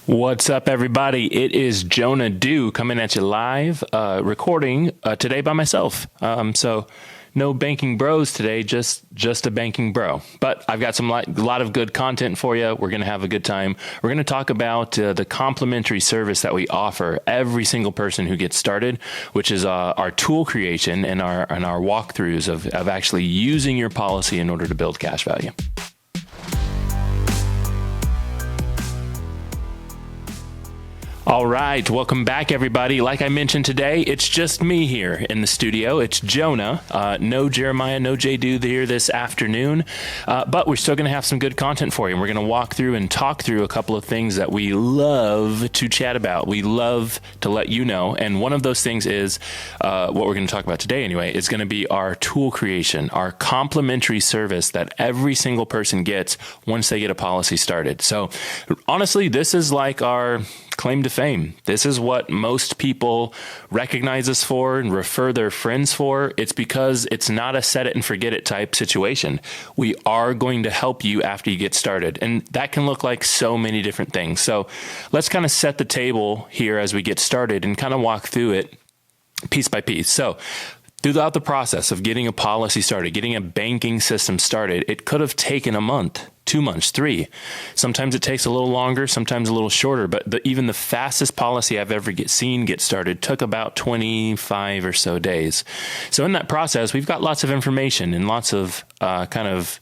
What's up, everybody? It is Jonah Dew coming at you live, recording today by myself. So no banking bros today, just a banking bro. But I've got a lot of good content for you. We're going to have a good time. We're going to talk about the complimentary service that we offer every single person who gets started, which is our tool creation and our walkthroughs of actually using your policy in order to build cash value. All right, welcome back, everybody. Like I mentioned today, it's just me here in the studio. It's Jonah, no Jeremiah, no J. Dew here this afternoon, but we're still going to have some good content for you. And we're going to walk through and talk through a couple of things that we love to chat about. We love to let you know, and one of those things is what we're going to talk about today anyway, is going to be our tool creation, our complimentary service that every single person gets once they get a policy started. So honestly, this is like our claim to fame. This is what most people recognize us for and refer their friends for. It's because it's not a set it and forget it type situation. We are going to help you after you get started. And that can look like so many different things. So let's kind of set the table here as we get started and kind of walk through it piece by piece. So throughout the process of getting a policy started, getting a banking system started, it could have taken a month, 2 months, 3. Sometimes it takes a little longer, sometimes a little shorter, but even the fastest policy I've ever seen get started took about 25 or so days. So in that process, we've got lots of information and lots of kind of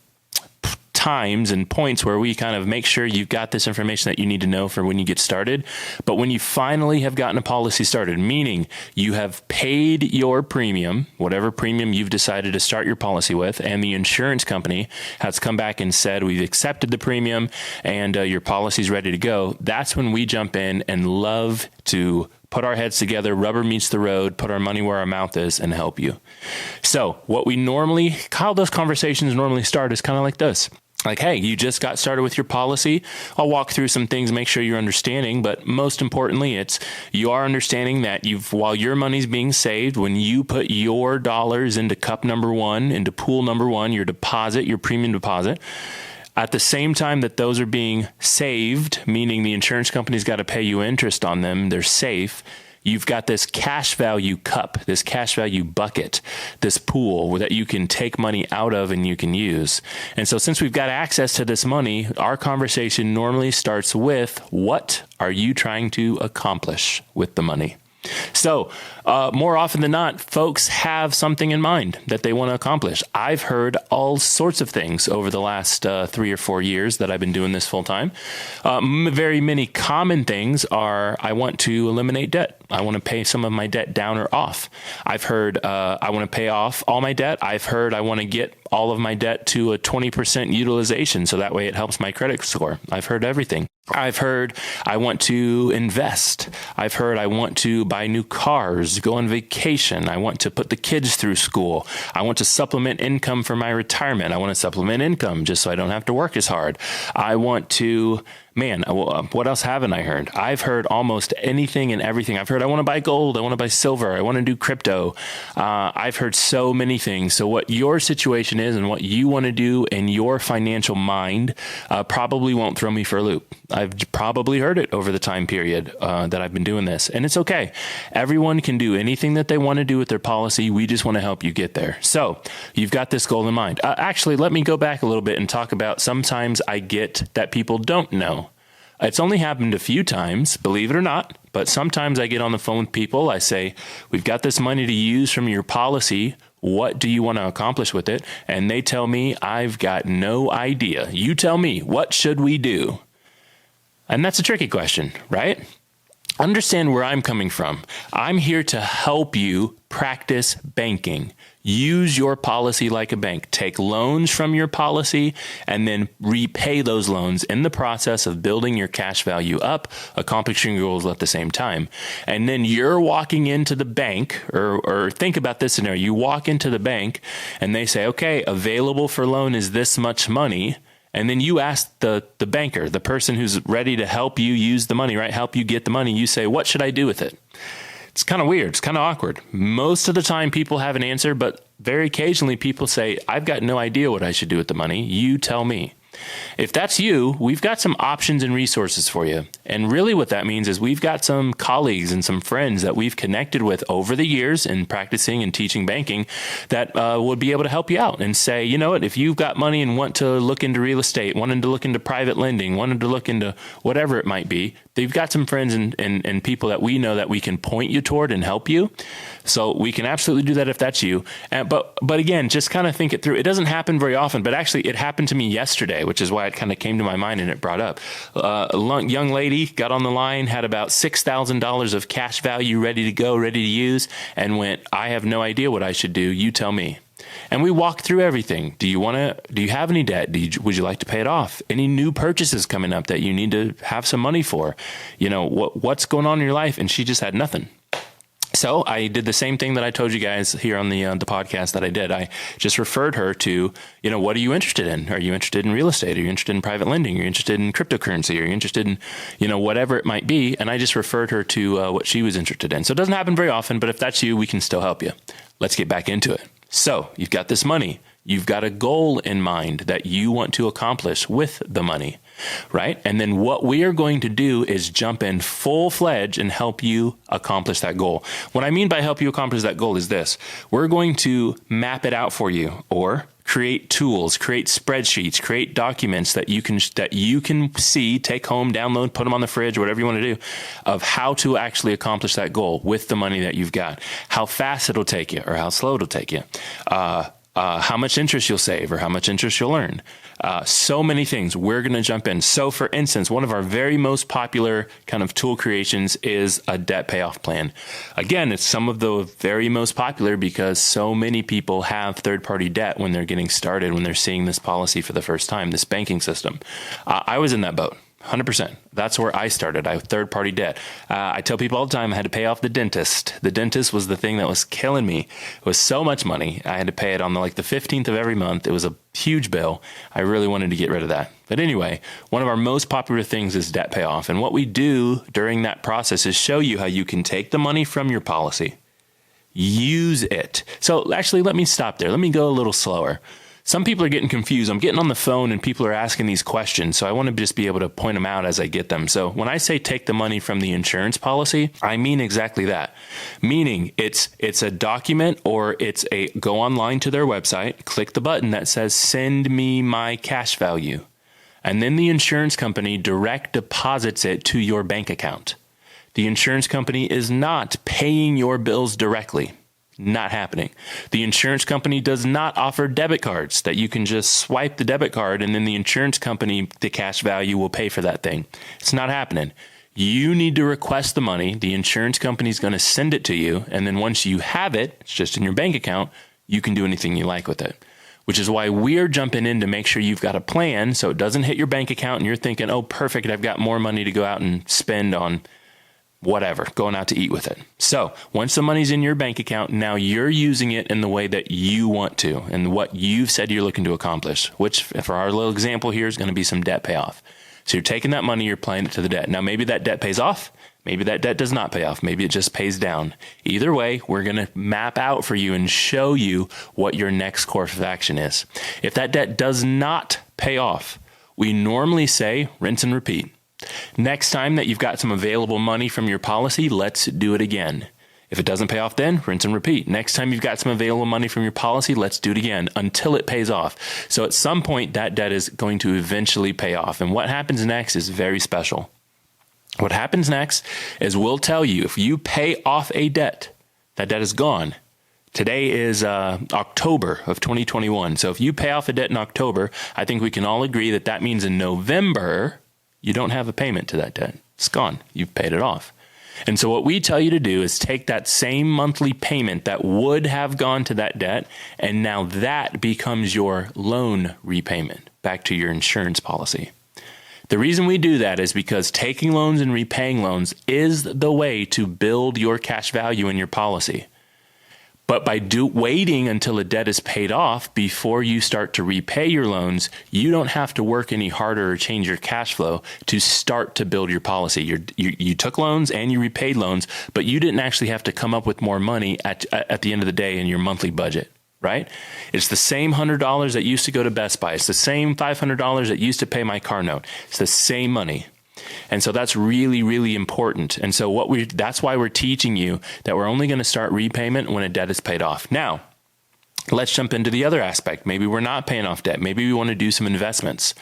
times and points where we kind of make sure you've got this information that you need to know for when you get started. But when you finally have gotten a policy started, meaning you have paid your premium, whatever premium you've decided to start your policy with, and the insurance company has come back and said, we've accepted the premium and your policy's ready to go, that's when we jump in and love to put our heads together, rubber meets the road, put our money where our mouth is, and help you. So what we normally, how those conversations normally start is kind of like this. Like, hey, you just got started with your policy. I'll walk through some things, make sure you're understanding. But most importantly, you are understanding that while your money's being saved, when you put your dollars into cup number one, into pool number one, your deposit, your premium deposit, at the same time that those are being saved, meaning the insurance company's got to pay you interest on them, they're safe. You've got this cash value cup, this cash value bucket, this pool that you can take money out of and you can use. And so since we've got access to this money, our conversation normally starts with, what are you trying to accomplish with the money? So more often than not, folks have something in mind that they want to accomplish. I've heard all sorts of things over the last 3 or 4 years that I've been doing this full time. Very many common things are, I want to eliminate debt. I want to pay some of my debt down or off. I've heard I want to pay off all my debt. I've heard I want to get all of my debt to a 20% utilization, so that way it helps my credit score. I've heard everything. I've heard I want to invest. I've heard I want to buy new cars, go on vacation. I want to put the kids through school. I want to supplement income for my retirement. I want to supplement income just so I don't have to work as hard. I want to, what else haven't I heard? I've heard almost anything and everything. I've heard I want to buy gold. I want to buy silver. I want to do crypto. I've heard so many things. So what your situation is and what you want to do in your financial mind probably won't throw me for a loop. I've probably heard it over the time period that I've been doing this, and it's okay. Everyone can do anything that they want to do with their policy. We just want to help you get there. So you've got this goal in mind. Actually, let me go back a little bit and talk about sometimes I get that people don't know. It's only happened a few times, believe it or not, but sometimes I get on the phone with people. I say, we've got this money to use from your policy. What do you want to accomplish with it? And they tell me, I've got no idea. You tell me, what should we do? And that's a tricky question, right? Understand where I'm coming from. I'm here to help you practice banking. Use your policy like a bank. Take loans from your policy and then repay those loans in the process of building your cash value up, accomplishing your goals at the same time. And then you're walking into the bank, or think about this scenario. You walk into the bank and they say, okay, available for loan is this much money. And then you ask the banker, the person who's ready to help you use the money, right? Help you get the money. You say, what should I do with it? It's kind of weird. It's kind of awkward. Most of the time people have an answer, but very occasionally people say, I've got no idea what I should do with the money. You tell me. If that's you, we've got some options and resources for you. And really what that means is we've got some colleagues and some friends that we've connected with over the years in practicing and teaching banking that would be able to help you out and say, you know what, if you've got money and want to look into real estate, wanted to look into private lending, wanted to look into whatever it might be, they've got some friends and people that we know that we can point you toward and help you. So we can absolutely do that if that's you. But again, just kind of think it through. It doesn't happen very often, but actually it happened to me yesterday, which is why it kind of came to my mind and it brought up. A young lady got on the line, had about $6,000 of cash value ready to go, ready to use, and went, I have no idea what I should do. You tell me. And we walked through everything. Do you have any debt? Would you like to pay it off? Any new purchases coming up that you need to have some money for? You know, what's going on in your life? And she just had nothing. So I did the same thing that I told you guys here on the podcast that I did. I just referred her to, you know, what are you interested in? Are you interested in real estate? Are you interested in private lending? Are you interested in cryptocurrency? Are you interested in, you know, whatever it might be? And I just referred her to what she was interested in. So it doesn't happen very often, but if that's you, we can still help you. Let's get back into it. So you've got this money. You've got a goal in mind that you want to accomplish with the money, right? And then what we are going to do is jump in full-fledged and help you accomplish that goal. What I mean by help you accomplish that goal is this. We're going to map it out for you, or create tools, create spreadsheets, create documents that you can see, take home, download, put them on the fridge, whatever you want to do, of how to actually accomplish that goal with the money that you've got, how fast it'll take you or how slow it'll take you, how much interest you'll save or how much interest you'll earn. So many things. We're going to jump in. So for instance, one of our very most popular kind of tool creations is a debt payoff plan. Again, it's some of the very most popular because so many people have third-party debt when they're getting started, when they're seeing this policy for the first time, this banking system. I was in that boat. 100%. That's where I started. I have third-party debt. I tell people all the time I had to pay off the dentist. The dentist was the thing that was killing me. It was so much money. I had to pay it on the 15th of every month. It was a huge bill. I really wanted to get rid of that. But anyway, one of our most popular things is debt payoff. And what we do during that process is show you how you can take the money from your policy, use it. So actually, let me stop there. Let me go a little slower. Some people are getting confused. I'm getting on the phone and people are asking these questions. So I want to just be able to point them out as I get them. So when I say take the money from the insurance policy, I mean exactly that. Meaning it's a document, or it's a go online to their website, click the button that says send me my cash value. And then the insurance company direct deposits it to your bank account. The insurance company is not paying your bills directly. Not happening. The insurance company does not offer debit cards that you can just swipe the debit card and then the insurance company, the cash value, will pay for that thing. It's not happening. You need to request the money. The insurance company is going to send it to you. And then once you have it, it's just in your bank account, you can do anything you like with it. Which is why we're jumping in to make sure you've got a plan so it doesn't hit your bank account and you're thinking, oh, perfect, I've got more money to go out and spend on whatever, going out to eat with it. So once the money's in your bank account, now you're using it in the way that you want to and what you've said you're looking to accomplish, which for our little example here is going to be some debt payoff. So you're taking that money, you're applying it to the debt. Now, maybe that debt pays off. Maybe that debt does not pay off. Maybe it just pays down. Either way, we're going to map out for you and show you what your next course of action is. If that debt does not pay off, we normally say rinse and repeat. Next time that you've got some available money from your policy, let's do it again. If it doesn't pay off then, rinse and repeat. Next time you've got some available money from your policy, let's do it again until it pays off. So at some point, that debt is going to eventually pay off. And what happens next is very special. What happens next is we'll tell you if you pay off a debt, that debt is gone. Today is October of 2021. So if you pay off a debt in October, I think we can all agree that that means in November, you don't have a payment to that debt. It's gone. You've paid it off. And so what we tell you to do is take that same monthly payment that would have gone to that debt, and now that becomes your loan repayment back to your insurance policy. The reason we do that is because taking loans and repaying loans is the way to build your cash value in your policy. But by waiting until a debt is paid off before you start to repay your loans, you don't have to work any harder or change your cash flow to start to build your policy. You took loans and you repaid loans, but you didn't actually have to come up with more money at the end of the day in your monthly budget, right? It's the same $100 that used to go to Best Buy. It's the same $500 that used to pay my car note. It's the same money. And so that's really, really important. And so that's why we're teaching you that we're only going to start repayment when a debt is paid off. Now, let's jump into the other aspect. Maybe we're not paying off debt. Maybe we want to do some investments.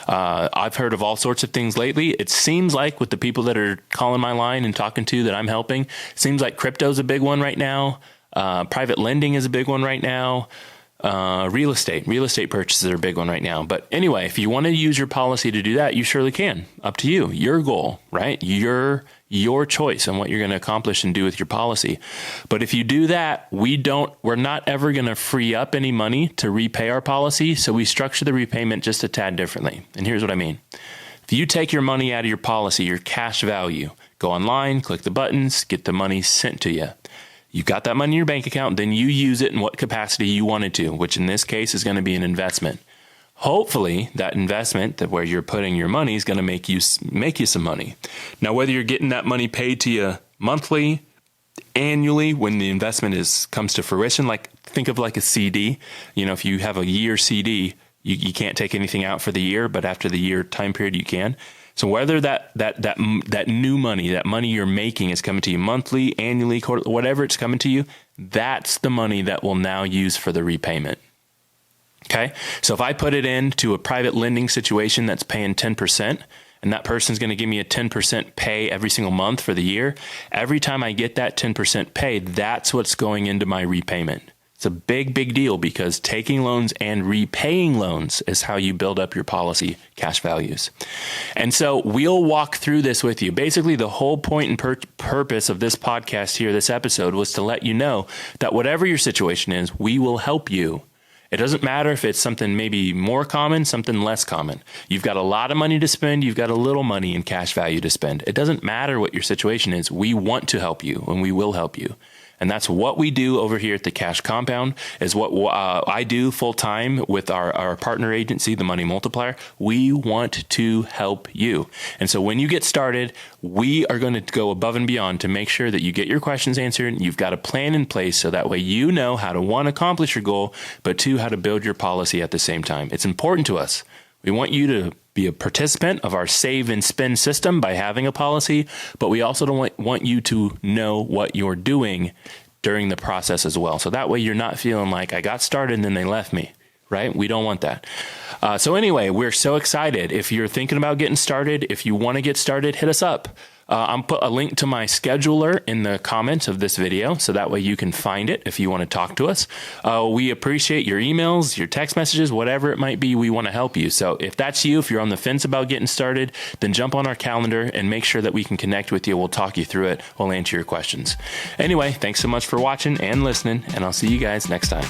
I've heard of all sorts of things lately. It seems like with the people that are calling my line and talking to that I'm helping, it seems like crypto is a big one right now. Private lending is a big one right now. Real estate purchases are a big one right now. But anyway, if you want to use your policy to do that, you surely can. Up to you, your goal, right? Your choice on what you're going to accomplish and do with your policy. But if you do that, we're not ever going to free up any money to repay our policy. So we structure the repayment just a tad differently. And here's what I mean. If you take your money out of your policy, your cash value, go online, click the buttons, get the money sent to you. You've got that money in your bank account, then you use it in what capacity you wanted to, which in this case is going to be an investment. Hopefully, that investment that where you're putting your money is going to make you some money. Now, whether you're getting that money paid to you monthly, annually, when the investment comes to fruition, like think of like a CD. If you have a year CD, you can't take anything out for the year, but after the year time period, you can. So whether that new money, that money you're making is coming to you monthly, annually, quarterly, whatever it's coming to you, that's the money that we'll now use for the repayment. Okay. So if I put it into a private lending situation that's paying 10%, and that person's going to give me a 10% pay every single month for the year, every time I get that 10% pay, that's what's going into my repayment. It's a big, big deal because taking loans and repaying loans is how you build up your policy cash values. And so we'll walk through this with you. Basically, the whole point and purpose of this podcast here, this episode, was to let you know that whatever your situation is, we will help you. It doesn't matter if it's something maybe more common, something less common. You've got a lot of money to spend. You've got a little money in cash value to spend. It doesn't matter what your situation is. We want to help you and we will help you. And that's what we do over here at the Cash Compound, is what I do full time with our partner agency, the Money Multiplier. We want to help you. And so when you get started, we are going to go above and beyond to make sure that you get your questions answered. You've got a plan in place so that way you know how to, one, accomplish your goal, but two, how to build your policy at the same time. It's important to us. We want you to be a participant of our save and spend system by having a policy, but we also don't want you to know what you're doing during the process as well. So that way you're not feeling like I got started and then they left me, right? We don't want that. So anyway, we're so excited. If you're thinking about getting started, if you want to get started, hit us up. I'll put a link to my scheduler in the comments of this video, so that way you can find it if you want to talk to us. We appreciate your emails, your text messages, whatever it might be. We want to help you. So if that's you, if you're on the fence about getting started, then jump on our calendar and make sure that we can connect with you. We'll talk you through it. We'll answer your questions. Anyway, thanks so much for watching and listening, and I'll see you guys next time.